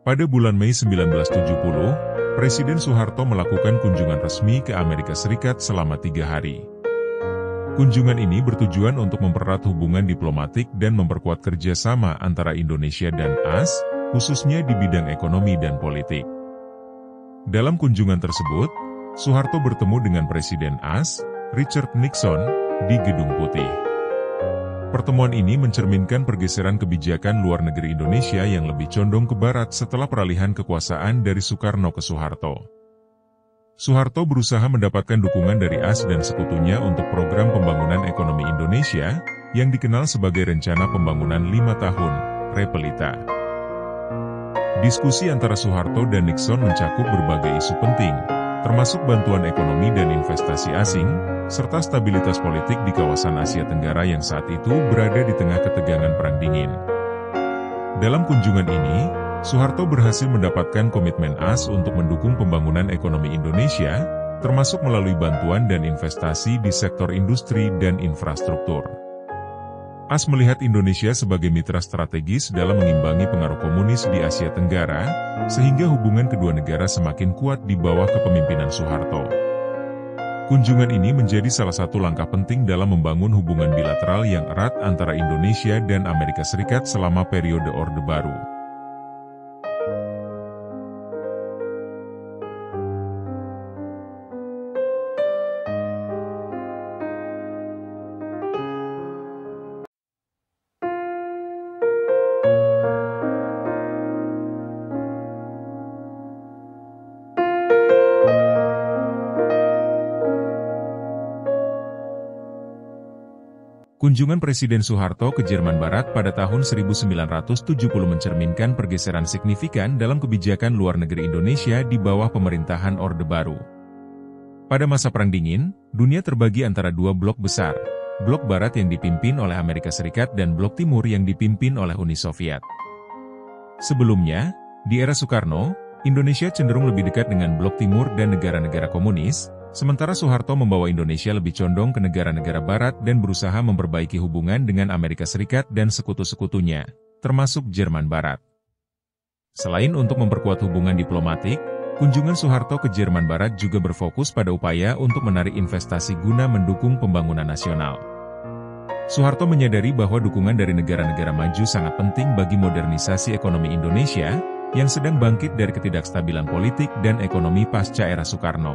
Pada bulan Mei 1970, Presiden Soeharto melakukan kunjungan resmi ke Amerika Serikat selama 3 hari. Kunjungan ini bertujuan untuk mempererat hubungan diplomatik dan memperkuat kerjasama antara Indonesia dan AS, khususnya di bidang ekonomi dan politik. Dalam kunjungan tersebut, Soeharto bertemu dengan Presiden AS, Richard Nixon, di Gedung Putih. Pertemuan ini mencerminkan pergeseran kebijakan luar negeri Indonesia yang lebih condong ke barat setelah peralihan kekuasaan dari Soekarno ke Soeharto. Soeharto berusaha mendapatkan dukungan dari AS dan sekutunya untuk program pembangunan ekonomi Indonesia, yang dikenal sebagai Rencana Pembangunan 5 Tahun, Repelita. Diskusi antara Soeharto dan Nixon mencakup berbagai isu penting, termasuk bantuan ekonomi dan investasi asing, serta stabilitas politik di kawasan Asia Tenggara yang saat itu berada di tengah ketegangan Perang Dingin. Dalam kunjungan ini, Soeharto berhasil mendapatkan komitmen AS untuk mendukung pembangunan ekonomi Indonesia, termasuk melalui bantuan dan investasi di sektor industri dan infrastruktur. AS melihat Indonesia sebagai mitra strategis dalam mengimbangi pengaruh komunis di Asia Tenggara, sehingga hubungan kedua negara semakin kuat di bawah kepemimpinan Soeharto. Kunjungan ini menjadi salah satu langkah penting dalam membangun hubungan bilateral yang erat antara Indonesia dan Amerika Serikat selama periode Orde Baru. Kunjungan Presiden Soeharto ke Jerman Barat pada tahun 1970 mencerminkan pergeseran signifikan dalam kebijakan luar negeri Indonesia di bawah pemerintahan Orde Baru. Pada masa Perang Dingin, dunia terbagi antara dua blok besar, blok Barat yang dipimpin oleh Amerika Serikat dan blok Timur yang dipimpin oleh Uni Soviet. Sebelumnya, di era Soekarno, Indonesia cenderung lebih dekat dengan blok Timur dan negara-negara komunis, sementara Soeharto membawa Indonesia lebih condong ke negara-negara Barat dan berusaha memperbaiki hubungan dengan Amerika Serikat dan sekutu-sekutunya, termasuk Jerman Barat. Selain untuk memperkuat hubungan diplomatik, kunjungan Soeharto ke Jerman Barat juga berfokus pada upaya untuk menarik investasi guna mendukung pembangunan nasional. Soeharto menyadari bahwa dukungan dari negara-negara maju sangat penting bagi modernisasi ekonomi Indonesia, yang sedang bangkit dari ketidakstabilan politik dan ekonomi pasca era Soekarno.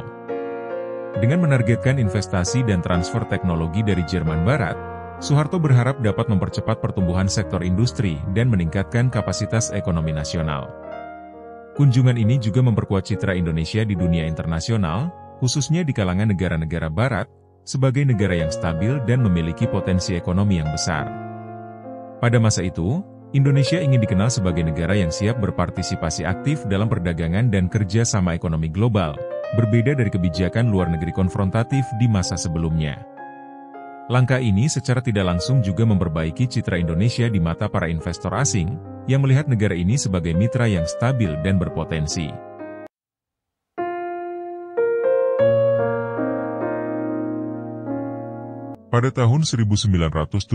Dengan menargetkan investasi dan transfer teknologi dari Jerman Barat, Soeharto berharap dapat mempercepat pertumbuhan sektor industri dan meningkatkan kapasitas ekonomi nasional. Kunjungan ini juga memperkuat citra Indonesia di dunia internasional, khususnya di kalangan negara-negara Barat, sebagai negara yang stabil dan memiliki potensi ekonomi yang besar. Pada masa itu, Indonesia ingin dikenal sebagai negara yang siap berpartisipasi aktif dalam perdagangan dan kerja sama ekonomi global, berbeda dari kebijakan luar negeri konfrontatif di masa sebelumnya. Langkah ini secara tidak langsung juga memperbaiki citra Indonesia di mata para investor asing, yang melihat negara ini sebagai mitra yang stabil dan berpotensi. Pada tahun 1975,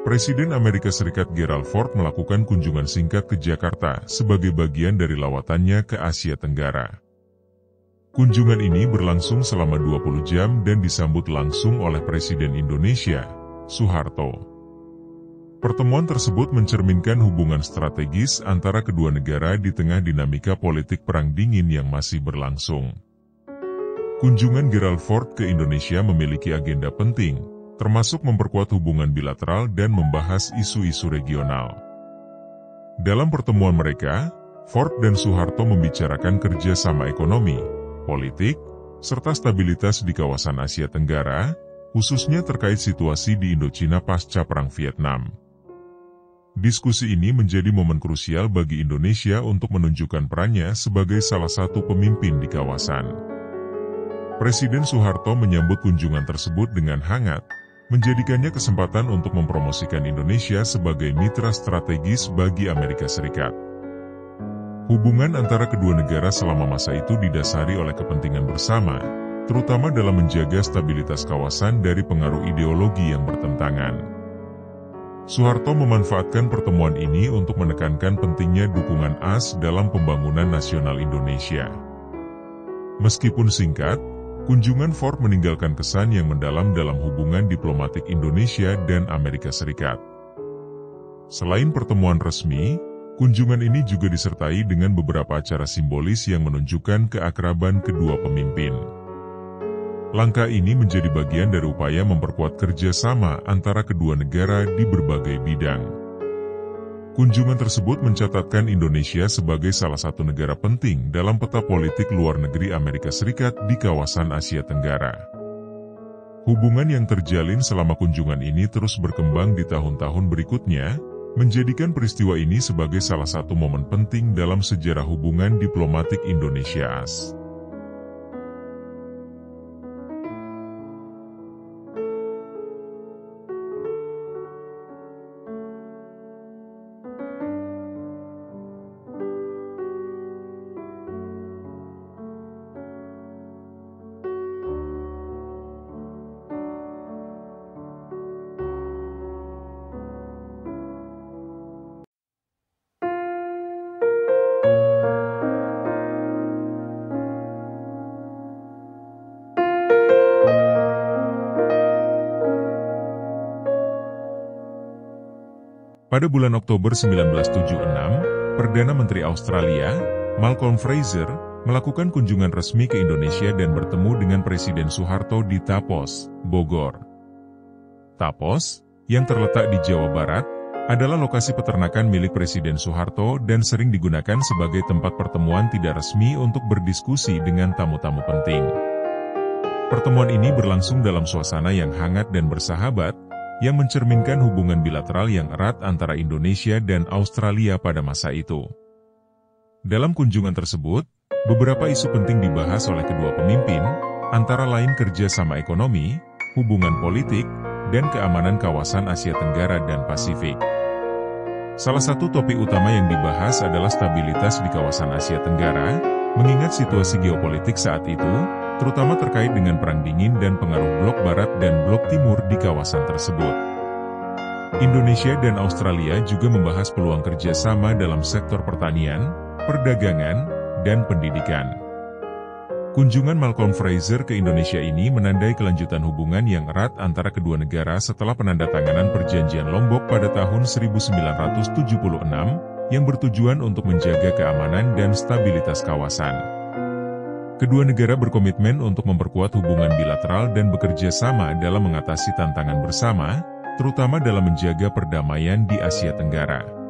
Presiden Amerika Serikat Gerald Ford melakukan kunjungan singkat ke Jakarta sebagai bagian dari lawatannya ke Asia Tenggara. Kunjungan ini berlangsung selama 20 jam dan disambut langsung oleh Presiden Indonesia, Soeharto. Pertemuan tersebut mencerminkan hubungan strategis antara kedua negara di tengah dinamika politik Perang Dingin yang masih berlangsung. Kunjungan Gerald Ford ke Indonesia memiliki agenda penting, termasuk memperkuat hubungan bilateral dan membahas isu-isu regional. Dalam pertemuan mereka, Ford dan Soeharto membicarakan kerjasama ekonomi, politik, serta stabilitas di kawasan Asia Tenggara, khususnya terkait situasi di Indochina pasca Perang Vietnam. Diskusi ini menjadi momen krusial bagi Indonesia untuk menunjukkan perannya sebagai salah satu pemimpin di kawasan. Presiden Soeharto menyambut kunjungan tersebut dengan hangat, menjadikannya kesempatan untuk mempromosikan Indonesia sebagai mitra strategis bagi Amerika Serikat. Hubungan antara kedua negara selama masa itu didasari oleh kepentingan bersama, terutama dalam menjaga stabilitas kawasan dari pengaruh ideologi yang bertentangan. Soeharto memanfaatkan pertemuan ini untuk menekankan pentingnya dukungan AS dalam pembangunan nasional Indonesia. Meskipun singkat, kunjungan Ford meninggalkan kesan yang mendalam dalam hubungan diplomatik Indonesia dan Amerika Serikat. Selain pertemuan resmi, kunjungan ini juga disertai dengan beberapa acara simbolis yang menunjukkan keakraban kedua pemimpin. Langkah ini menjadi bagian dari upaya memperkuat kerjasama antara kedua negara di berbagai bidang. Kunjungan tersebut mencatatkan Indonesia sebagai salah satu negara penting dalam peta politik luar negeri Amerika Serikat di kawasan Asia Tenggara. Hubungan yang terjalin selama kunjungan ini terus berkembang di tahun-tahun berikutnya, menjadikan peristiwa ini sebagai salah satu momen penting dalam sejarah hubungan diplomatik Indonesia-AS. Pada bulan Oktober 1976, Perdana Menteri Australia, Malcolm Fraser, melakukan kunjungan resmi ke Indonesia dan bertemu dengan Presiden Soeharto di Tapos, Bogor. Tapos, yang terletak di Jawa Barat, adalah lokasi peternakan milik Presiden Soeharto dan sering digunakan sebagai tempat pertemuan tidak resmi untuk berdiskusi dengan tamu-tamu penting. Pertemuan ini berlangsung dalam suasana yang hangat dan bersahabat, yang mencerminkan hubungan bilateral yang erat antara Indonesia dan Australia pada masa itu. Dalam kunjungan tersebut, beberapa isu penting dibahas oleh kedua pemimpin, antara lain kerjasama ekonomi, hubungan politik, dan keamanan kawasan Asia Tenggara dan Pasifik. Salah satu topik utama yang dibahas adalah stabilitas di kawasan Asia Tenggara, mengingat situasi geopolitik saat itu, terutama terkait dengan Perang Dingin dan pengaruh Blok Barat dan Blok Timur di kawasan tersebut. Indonesia dan Australia juga membahas peluang kerjasama dalam sektor pertanian, perdagangan, dan pendidikan. Kunjungan Malcolm Fraser ke Indonesia ini menandai kelanjutan hubungan yang erat antara kedua negara setelah penandatanganan Perjanjian Lombok pada tahun 1976, yang bertujuan untuk menjaga keamanan dan stabilitas kawasan. Kedua negara berkomitmen untuk memperkuat hubungan bilateral dan bekerja sama dalam mengatasi tantangan bersama, terutama dalam menjaga perdamaian di Asia Tenggara.